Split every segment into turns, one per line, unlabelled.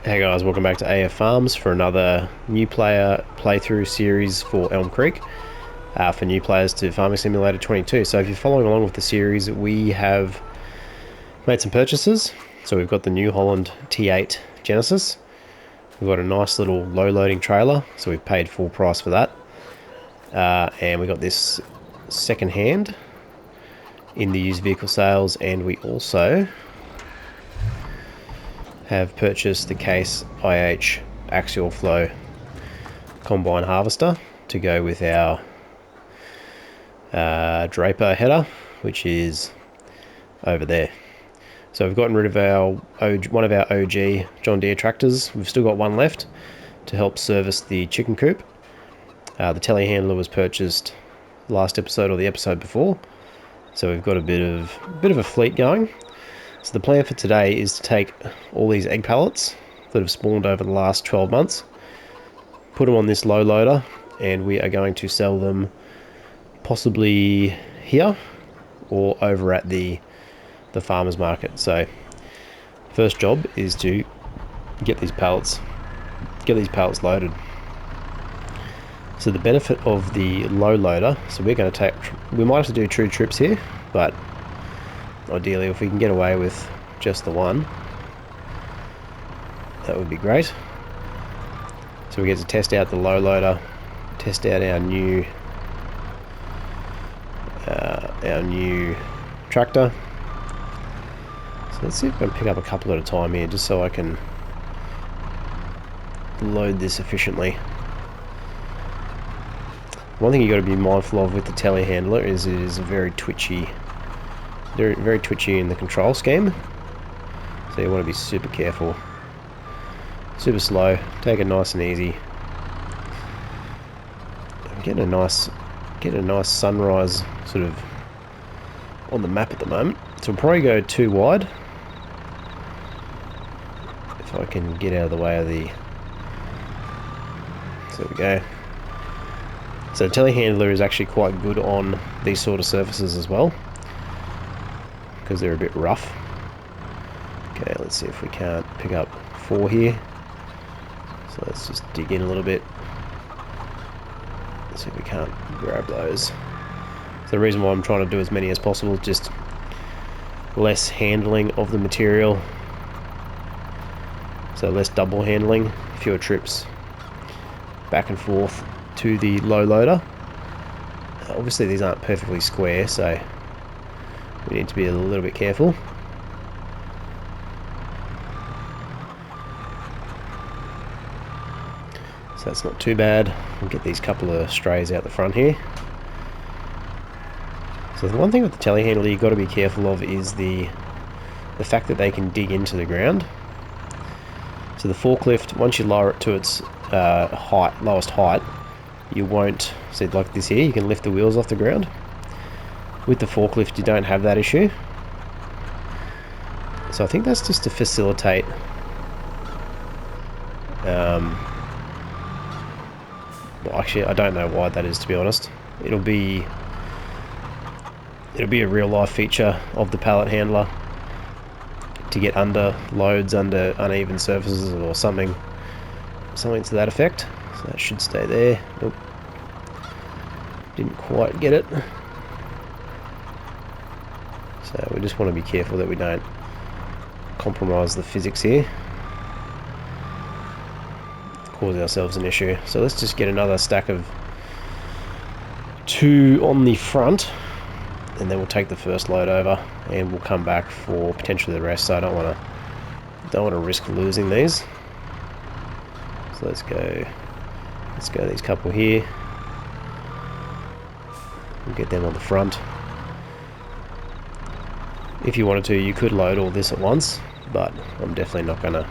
Hey guys, welcome back to AF Farms for another new player playthrough series for Elm Creek for new players to Farming Simulator 22. So if you're following along with the series, we have made some purchases. So we've got the New Holland T8 Genesis. We've got a nice little low loading trailer, so we've paid full price for that. And we got this second hand in the used vehicle sales, and we also have purchased the Case IH axial flow combine harvester to go with our draper header, which is over there. So we've gotten rid of one of our OG John Deere tractors. We've still got one left to help service the chicken coop. The telehandler was purchased last episode or the episode before, so we've got a bit of a fleet going. So the plan for today is to take all these egg pallets that have spawned over the last 12 months, put them on this low loader, and we are going to sell them possibly here or over at the farmers market. So first job is to get these pallets loaded. So the benefit of the low loader, so we might have to do 2 trips here, but ideally if we can get away with just the one, that would be great. So we get to test out the low loader, test out our new tractor. So let's see if we can pick up a couple at a time here, just so I can load this efficiently. One thing you got to be mindful of with the telehandler is it is very twitchy in the control scheme, so you want to be super careful, super slow, take it nice and easy. I'm getting a nice sunrise sort of on the map at the moment, so we'll probably go too wide if I can get out of the way of the. So there we go. So the telehandler is actually quite good on these sort of surfaces as well, because they're a bit rough. Okay, let's see if we can't pick up 4 here. So let's just dig in a little bit. Let's see if we can't grab those. So the reason why I'm trying to do as many as possible is just less handling of the material. So less double handling, fewer trips back and forth to the low loader. Obviously these aren't perfectly square, so we need to be a little bit careful. So that's not too bad. We'll get these couple of strays out the front here. So the one thing with the telehandler you've got to be careful of is the fact that they can dig into the ground. So the forklift, once you lower it to its lowest height, you won't see, like this here, you can lift the wheels off the ground. With the forklift you don't have that issue. So I think that's just to facilitate well, actually I don't know why that is, to be honest. It'll be a real life feature of the pallet handler to get under loads, under uneven surfaces or something to that effect. So that should stay there. Nope, didn't quite get it. So we just want to be careful that we don't compromise the physics here, cause ourselves an issue. So let's just get another stack of 2 on the front, and then we'll take the first load over and we'll come back for potentially the rest. So I don't want to risk losing these. So let's go these couple here. We'll get them on the front. If you wanted to, you could load all this at once, but I'm definitely not gonna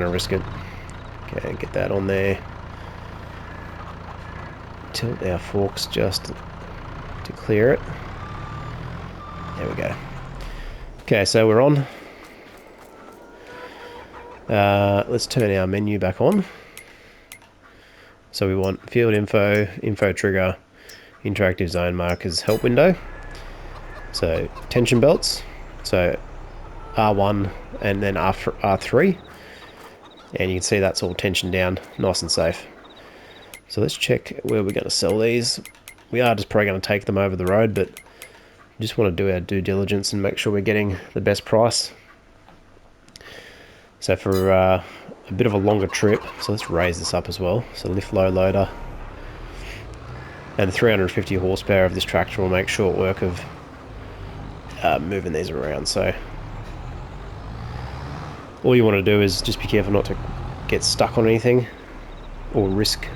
risk it. Okay, get that on there. Tilt our forks just to clear it. There we go. Okay, so we're on. Let's turn our menu back on. So we want field info, info trigger, interactive zone markers, help window. So tension belts. So R1 and then R3, and you can see that's all tensioned down nice and safe. So let's check where we're going to sell these. We are just probably going to take them over the road, but just want to do our due diligence and make sure we're getting the best price. So for a bit of a longer trip, so let's raise this up as well. So lift low loader, and the 350 horsepower of this tractor will make short work of moving these around. So all you want to do is just be careful not to get stuck on anything or risk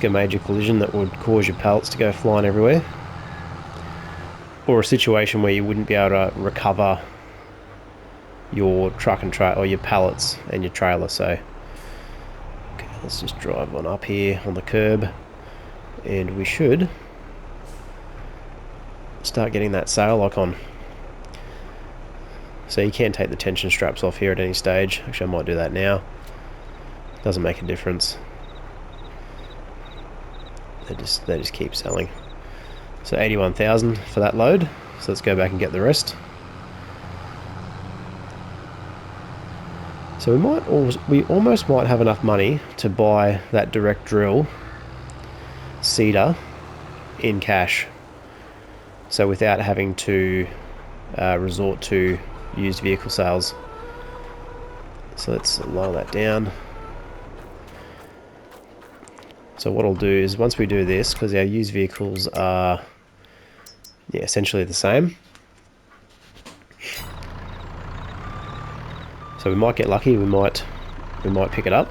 a major collision that would cause your pallets to go flying everywhere, or a situation where you wouldn't be able to recover your truck and or your pallets and your trailer. So okay, let's just drive on up here on the curb, and we should start getting that sail lock on. So you can take the tension straps off here at any stage. Actually, I might do that now. Doesn't make a difference. They just keep selling. So 81,000 for that load. So let's go back and get the rest. So we almost might have enough money to buy that direct drill seeder in cash. So without having to resort to used vehicle sales. So let's lower that down. So what I'll do is, once we do this, because our used vehicles are essentially the same, so we might get lucky. We might pick it up.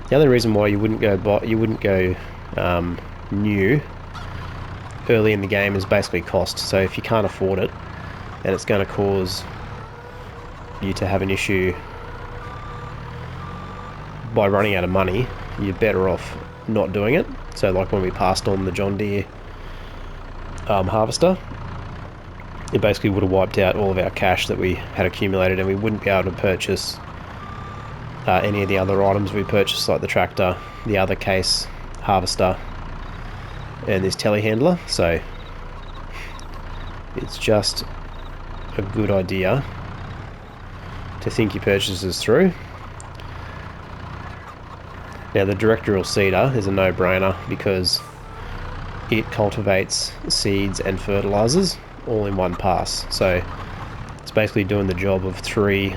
The other reason why you wouldn't go new early in the game is basically cost. So if you can't afford it, and it's going to cause you to have an issue by running out of money, you're better off not doing it. So like when we passed on the John Deere harvester, it basically would have wiped out all of our cash that we had accumulated, and we wouldn't be able to purchase any of the other items we purchased, like the tractor, the other case harvester, and this telehandler. So it's just a good idea to think your purchases through. Now the direct drill seeder is a no-brainer because it cultivates seeds and fertilizers all in one pass. So it's basically doing the job of 3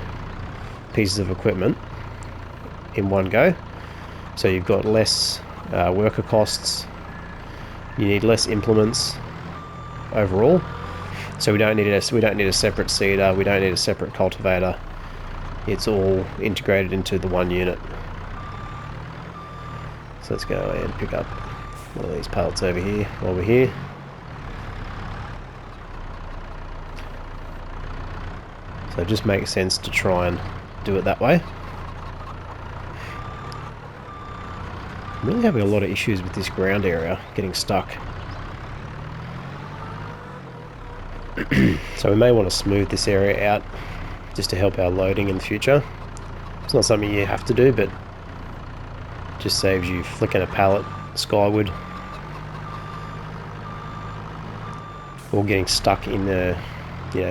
pieces of equipment in one go. So you've got less worker costs, you need less implements overall. So we don't need a separate seeder, we don't need a separate cultivator. It's all integrated into the one unit. So let's go and pick up one of these pallets over here while we're here. So it just makes sense to try and do it that way. I'm really having a lot of issues with this ground area getting stuck. So we may want to smooth this area out just to help our loading in the future. It's not something you have to do, but just saves you flicking a pallet skyward or getting stuck in the,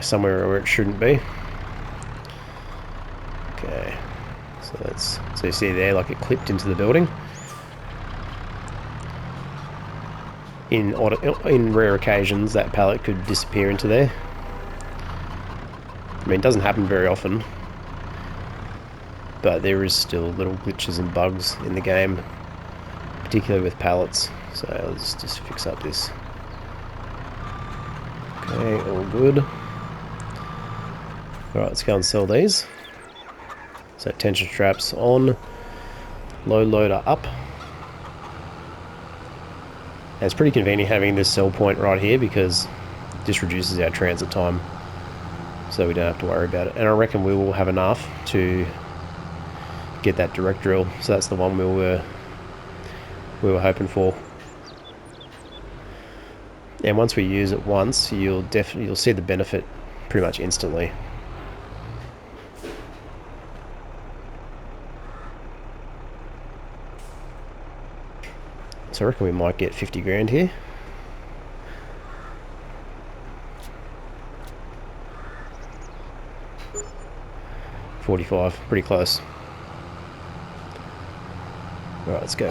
somewhere where it shouldn't be. Okay, so you see there, like it clipped into the building. In rare occasions, that pallet could disappear into there. I mean, it doesn't happen very often, but there is still little glitches and bugs in the game, particularly with pallets. So let's just fix up this. Okay, all good. Alright, let's go and sell these. So tension straps on, low loader up. And it's pretty convenient having this sell point right here because this reduces our transit time, so we don't have to worry about it. And I reckon we will have enough to get that direct drill. So that's the one we were hoping for. And once we use it once, you'll see the benefit pretty much instantly. So I reckon we might get 50 grand here. 45, pretty close. Alright, let's go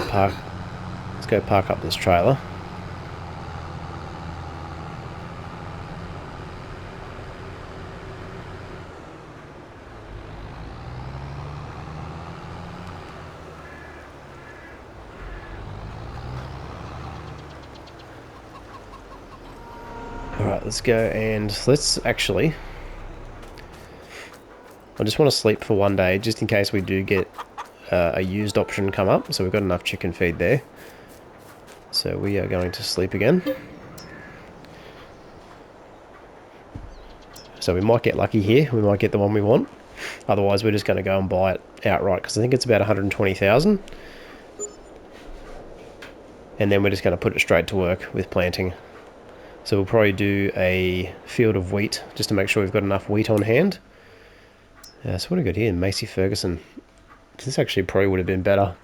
park up this trailer. Alright, let's go and let's actually... I just want to sleep for one day, just in case we do get a used option come up. So we've got enough chicken feed there. So we are going to sleep again. So we might get lucky here. We might get the one we want. Otherwise, we're just going to go and buy it outright, because I think it's about 120,000. And then we're just going to put it straight to work with planting. So we'll probably do a field of wheat, just to make sure we've got enough wheat on hand. So what do we got here? Macy Ferguson. This actually probably would have been better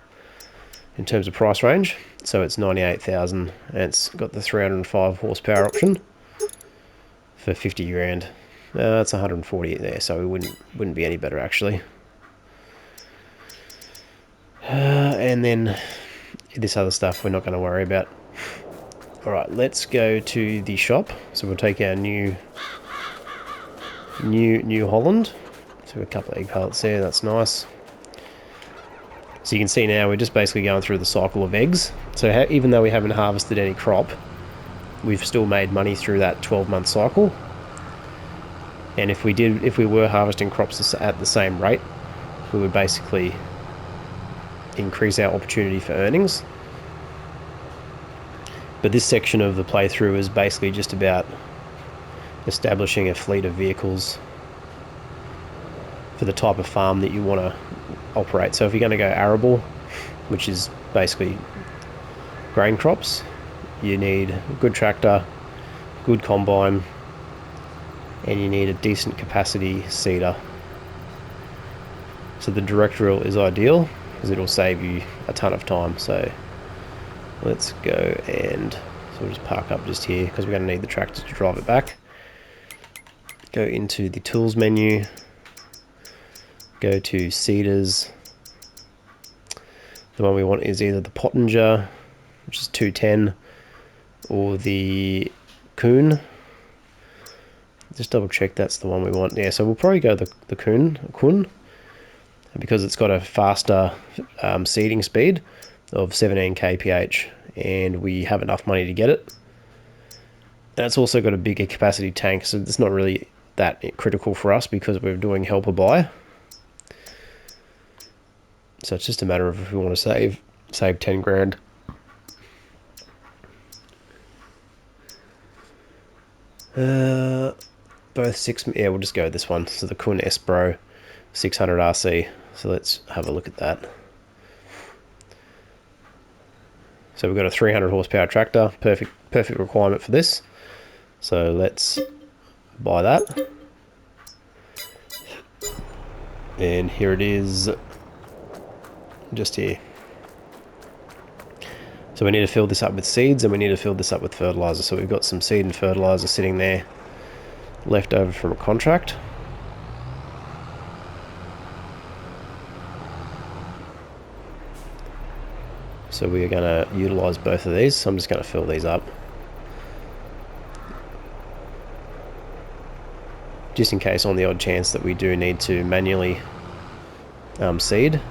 in terms of price range. So it's 98,000, and it's got the 305 horsepower option for 50 grand. It's 140 there, so it wouldn't be any better actually. And then this other stuff we're not going to worry about. All right, let's go to the shop. So we'll take our New Holland. So a couple of egg pellets there. That's nice. So you can see now we're just basically going through the cycle of eggs. So even though we haven't harvested any crop, we've still made money through that 12-month cycle. And if we were harvesting crops at the same rate, we would basically increase our opportunity for earnings. But this section of the playthrough is basically just about establishing a fleet of vehicles for the type of farm that you want to operate. So if you're going to go arable, which is basically grain crops, you need a good tractor, good combine, and you need a decent capacity seeder. So the direct reel is ideal because it'll save you a ton of time. So let's go, and so we'll just park up just here because we're going to need the tractor to drive it back. Go into the tools menu, go to seeders. The one we want is either the Pottinger, which is 210, or the Kuhn. Just double check that's the one we want. Yeah, so we'll probably go the Kuhn, because it's got a faster seeding speed of 17 kph, and we have enough money to get it. And it's also got a bigger capacity tank, so it's not really that critical for us because we're doing helper buy. So it's just a matter of if we want to save 10 grand. Both 6, yeah, we'll just go with this one. So the Kuhn S-Bro 600 RC. So let's have a look at that. So we've got a 300 horsepower tractor, perfect requirement for this. So let's buy that. And here it is, just here. So we need to fill this up with seeds, and we need to fill this up with fertilizer. So we've got some seed and fertilizer sitting there left over from a contract. So we are going to utilize both of these. So I'm just going to fill these up, just in case, on the odd chance that we do need to manually seed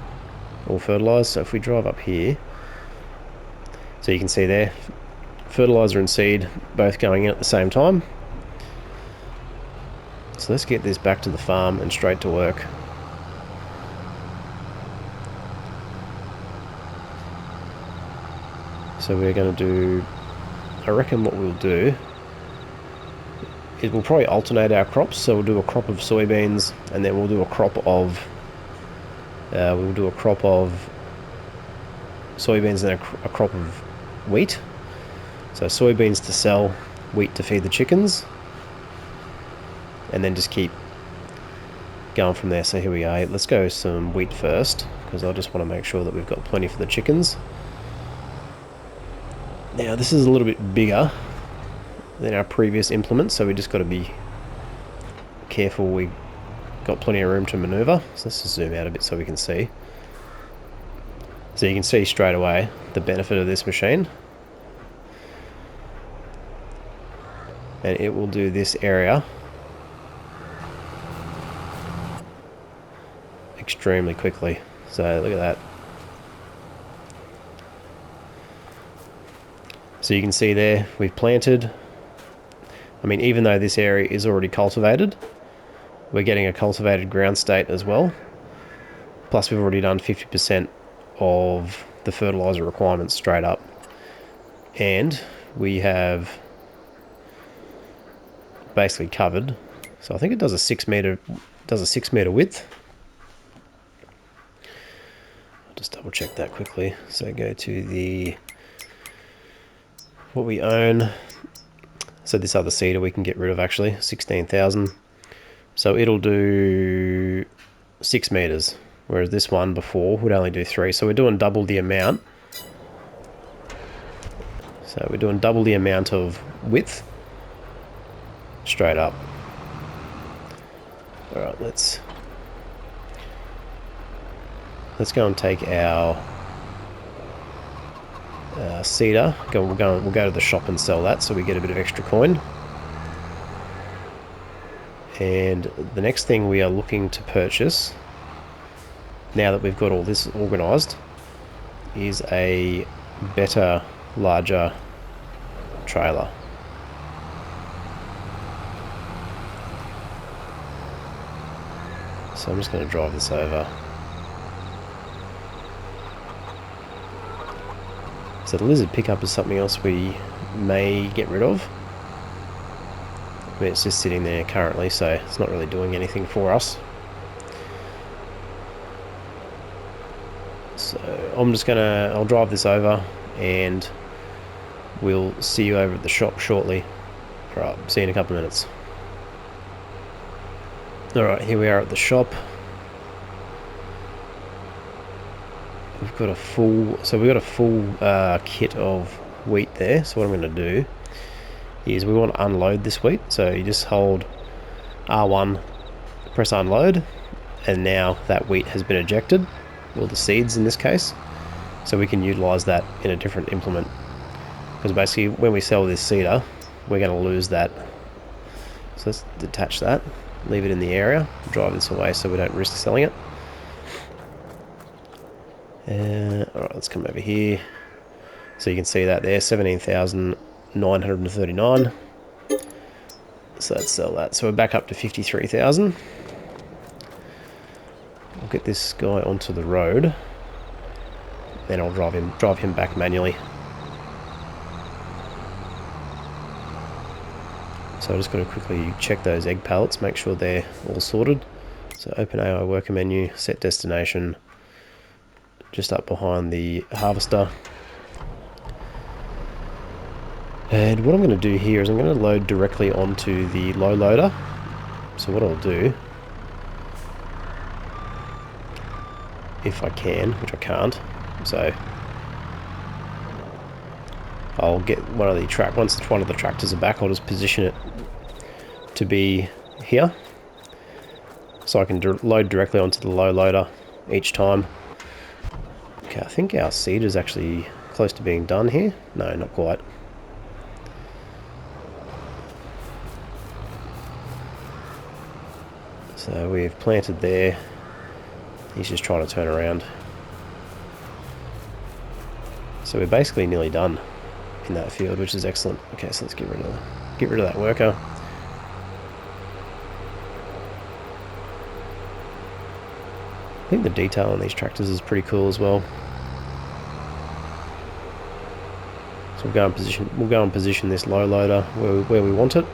or fertilize. So if we drive up here, so you can see there, fertilizer and seed both going in at the same time. So let's get this back to the farm and straight to work. So we're going to do, I reckon what we'll do is we'll probably alternate our crops. So we'll do a crop of soybeans, and then we'll do a crop of soybeans and a crop of wheat. So soybeans to sell, wheat to feed the chickens, and then just keep going from there. So here we go. Let's go some wheat first, because I just want to make sure that we've got plenty for the chickens. Now this is a little bit bigger than our previous implement, so we just got to be careful we got plenty of room to maneuver. So let's just zoom out a bit so we can see. So you can see straight away the benefit of this machine. And it will do this area extremely quickly. So look at that. So you can see there, we've planted. I mean, even though this area is already cultivated, we're getting a cultivated ground state as well. Plus we've already done 50% of the fertilizer requirements straight up. And we have basically covered. So I think it does a 6 meter width. I'll just double check that quickly. So go to the what we own. So this other seeder we can get rid of, actually 16,000. So it'll do 6 meters, whereas this one before would only do 3. So we're doing double the amount. So we're doing double the amount of width straight up. All right, let's go and take our seeder. We'll go to the shop and sell that, so we get a bit of extra coin. And the next thing we are looking to purchase, now that we've got all this organised, is a better, larger trailer. So I'm just going to drive this over. So the lizard pickup is something else we may get rid of. I mean, it's just sitting there currently, so it's not really doing anything for us. So I'll drive this over and we'll see you over at the shop shortly. Alright, see you in a couple of minutes. Alright, here we are at the shop. We've got a full kit of wheat there. So what I'm going to do is we want to unload this wheat. So you just hold R1, press unload, and now that wheat has been ejected, or the seeds in this case, so we can utilize that in a different implement. Because basically when we sell this seeder, we're going to lose that. So let's detach that, leave it in the area, drive this away so we don't risk selling it. Alright, let's come over here. So you can see that there, 17,939. So let's sell that. So we're back up to 53,000. We'll get this guy onto the road. Then I'll drive him back manually. So I just got to quickly check those egg pallets, make sure they're all sorted. So open AI worker menu, set destination, just up behind the harvester. And what I'm going to do here is I'm going to load directly onto the low loader. So what I'll do, if I can, which I can't, so I'll get once one of the tractors are back, I'll just position it to be here, so I can load directly onto the low loader each time. Okay, I think our seed is actually close to being done here. No, not quite. So we've planted there. He's just trying to turn around. So we're basically nearly done in that field, which is excellent. Okay, so let's get rid of that worker. I think the detail on these tractors is pretty cool as well. So we'll go and position this low loader where we want it.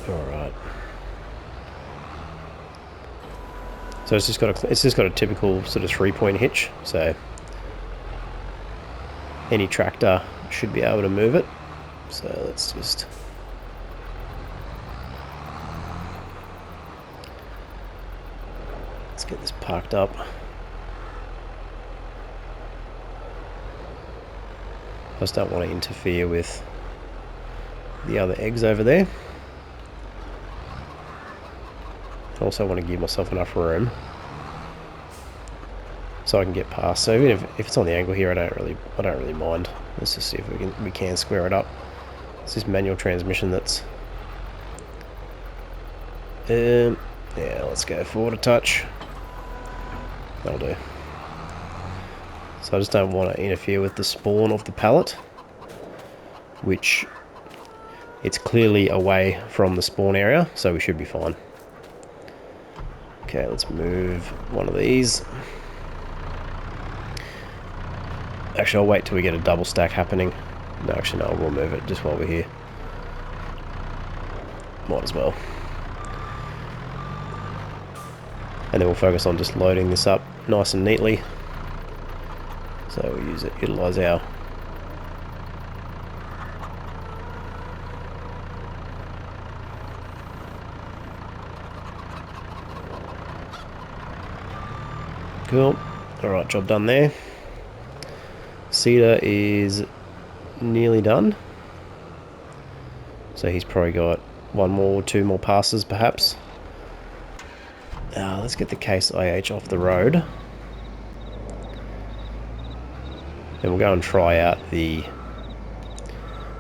Alright. So it's just got a typical sort of 3-point hitch, so any tractor should be able to move it. So let's get this parked up. I just don't want to interfere with the other eggs over there. I also want to give myself enough room so I can get past. So even if it's on the angle here, I don't really mind. Let's just see if we can square it up. It's this manual transmission that's yeah, let's go forward a touch. That'll do. So I just don't want to interfere with the spawn of the pallet, which it's clearly away from the spawn area, so we should be fine. Okay, let's move one of these. Actually, I'll wait till we get a double stack happening. No, actually, no, we'll move it just while we're here. Might as well. And then we'll focus on just loading this up nice and neatly. So we'll utilize our cool. Alright, job done there. Cedar is nearly done. So he's probably got one more, two more passes perhaps. Let's get the Case IH off the road. Then we'll go and try out the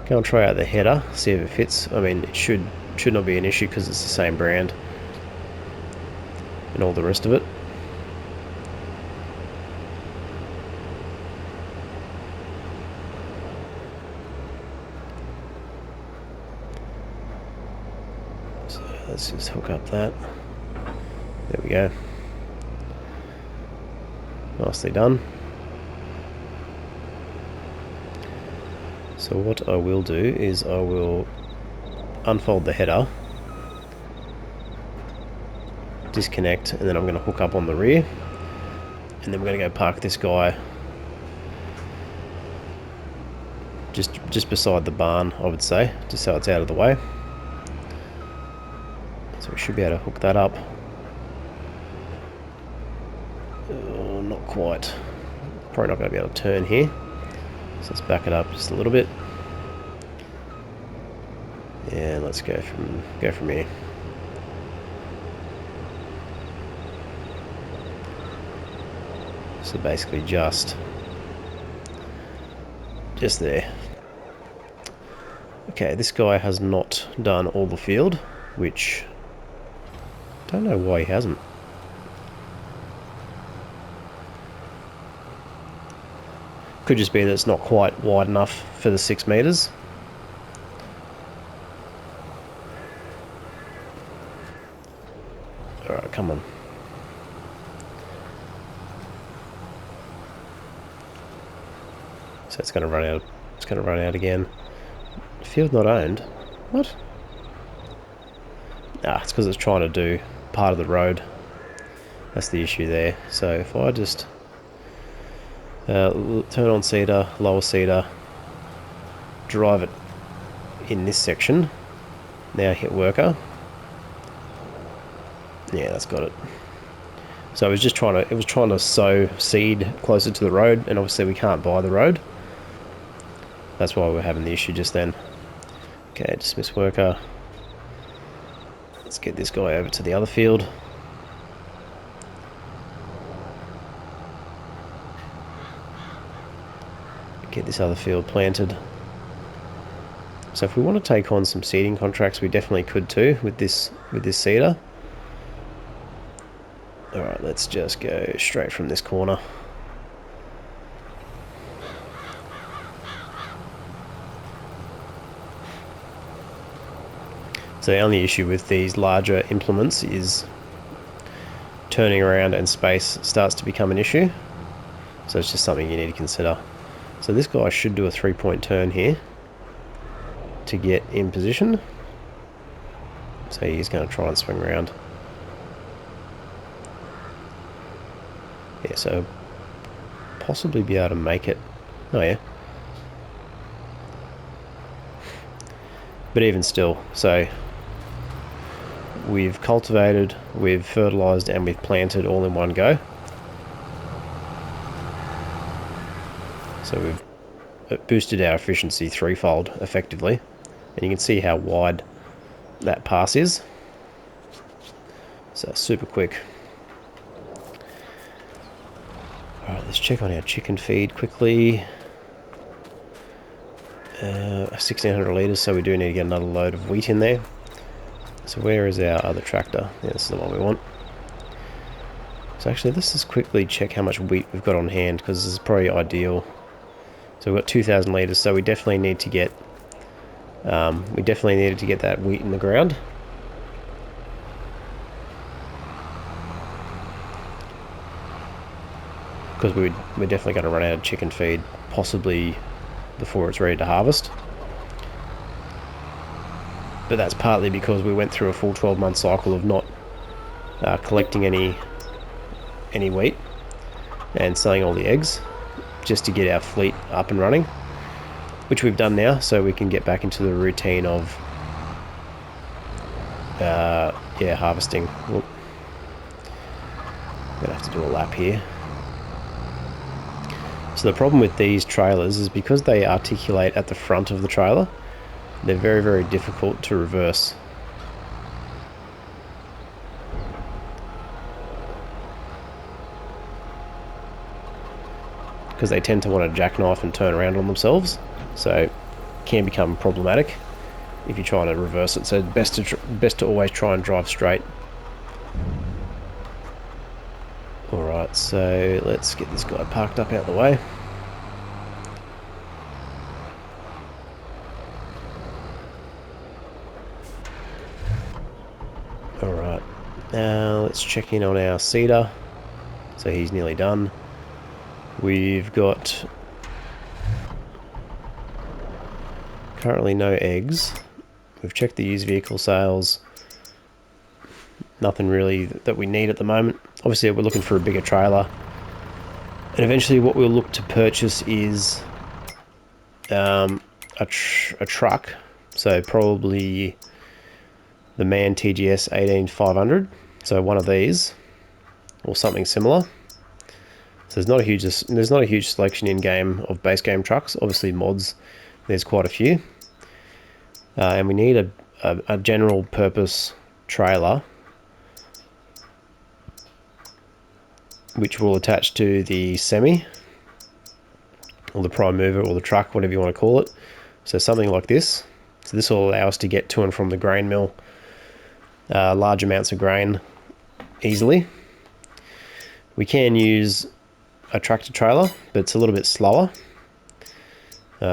header, see if it fits. I mean, it should not be an issue because it's the same brand and all the rest of it. So let's just hook up that. There we go. Nicely done. So what I will do is I will unfold the header, disconnect, and then I'm going to hook up on the rear, and then we're going to go park this guy just beside the barn, I would say, just so it's out of the way. So we should be able to hook that up. Oh, not quite. Probably not going to be able to turn here. So let's back it up just a little bit. And let's go from here. So basically just there. Okay, this guy has not done all the field, which I don't know why he hasn't. Could just be that it's not quite wide enough for the 6 meters. Alright, come on. So it's going to run out. It's going to run out again. Field not owned. What? Ah, it's because it's trying to do part of the road. That's the issue there. So if I just turn on cedar, lower cedar, drive it in this section. Now hit worker. Yeah, that's got it. So it was trying to sow seed closer to the road, and obviously we can't buy the road. That's why we're having the issue just then. Okay, dismiss worker. Let's get this guy over to the other field. Get this other field planted. So if we want to take on some seeding contracts, we definitely could too with this cedar. Alright, let's just go straight from this corner. So the only issue with these larger implements is turning around and space starts to become an issue. So it's just something you need to consider. So this guy should do a 3-point turn here to get in position. So he's going to try and swing around. Yeah, so possibly be able to make it. Oh yeah. But even still, so we've cultivated, we've fertilized, and we've planted all in one go. So we've boosted our efficiency threefold, effectively. and you can see how wide that pass is. So super quick. Alright, let's check on our chicken feed quickly. 1600 litres, so we do need to get another load of wheat in there. So where is our other tractor? Yeah, this is the one we want. So actually, let's just quickly check how much wheat we've got on hand, because this is probably ideal. So we've got 2,000 litres, so we definitely need to get needed to get that wheat in the ground. Because we're definitely going to run out of chicken feed, possibly before it's ready to harvest. But that's partly because we went through a full 12-month cycle of not collecting any wheat and selling all the eggs, just to get our fleet up and running, which we've done now, so we can get back into the routine of harvesting. Whoop. I'm gonna have to do a lap here. So the problem with these trailers is because they articulate at the front of the trailer, they're very, very difficult to reverse. Because they tend to want to jackknife and turn around on themselves, so it can become problematic if you're trying to reverse it. So best to always try and drive straight. Alright, so let's get this guy parked up out of the way. Alright, now let's check in on our seeder. So he's nearly done. We've got currently no eggs. We've checked the used vehicle sales. Nothing really that we need at the moment. Obviously we're looking for a bigger trailer, and eventually what we'll look to purchase is a truck. So probably the MAN TGS 18500, so one of these or something similar. So there's not a huge selection in game of base game trucks. Obviously mods, there's quite a few, and we need a general purpose trailer which will attach to the semi or the prime mover or the truck, whatever you want to call it. So something like this. So this will allow us to get to and from the grain mill large amounts of grain easily. We can use a tractor trailer, but it's a little bit slower.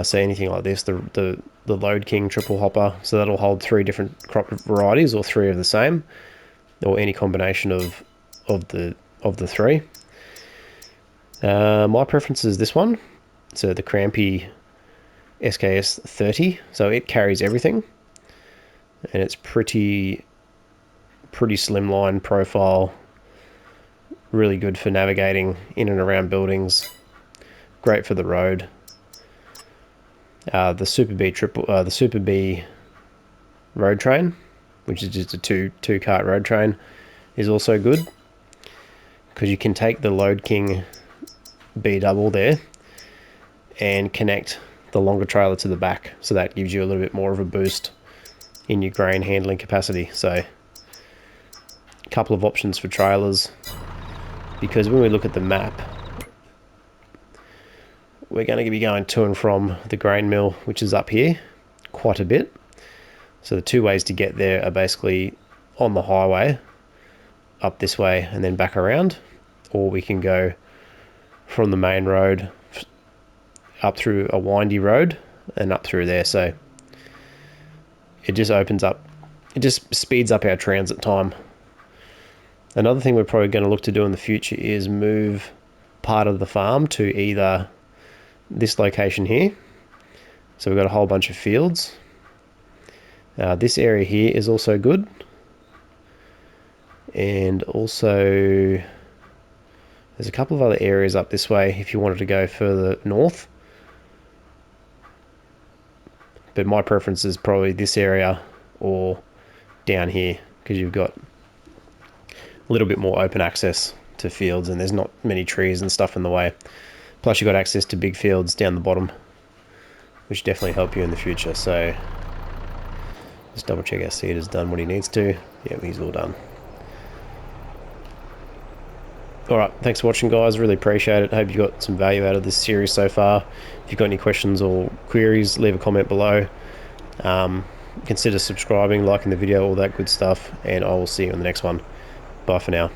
So anything like this, the Load King triple hopper, so that'll hold 3 different crop varieties or 3 of the same, or any combination of the 3. My preference is this one, so the Crampy SKS 30. So it carries everything, and it's pretty slimline profile, really good for navigating in and around buildings, great for the road. The Super B road train, which is just a two cart road train, is also good, because you can take the Load King B double there and connect the longer trailer to the back, so that gives you a little bit more of a boost in your grain handling capacity. So a couple of options for trailers, because when we look at the map, we're going to be going to and from the grain mill, which is up here quite a bit. So the 2 ways to get there are basically on the highway up this way and then back around, or we can go from the main road up through a windy road and up through there. So it just speeds up our transit time. Another thing we're probably going to look to do in the future is move part of the farm to either this location here. So we've got a whole bunch of fields. This area here is also good, and also there's a couple of other areas up this way if you wanted to go further north, but my preference is probably this area or down here, because you've got a little bit more open access to fields and there's not many trees and stuff in the way. Plus you've got access to big fields down the bottom, which definitely help you in the future. So Just double check our seeder's done what he needs to. Yeah, he's all done. Alright, thanks for watching, guys. Really appreciate it. Hope you got some value out of this series so far. If you've got any questions or queries, leave a comment below. Consider subscribing, liking the video, all that good stuff, and I will see you in the next one. Bye for now.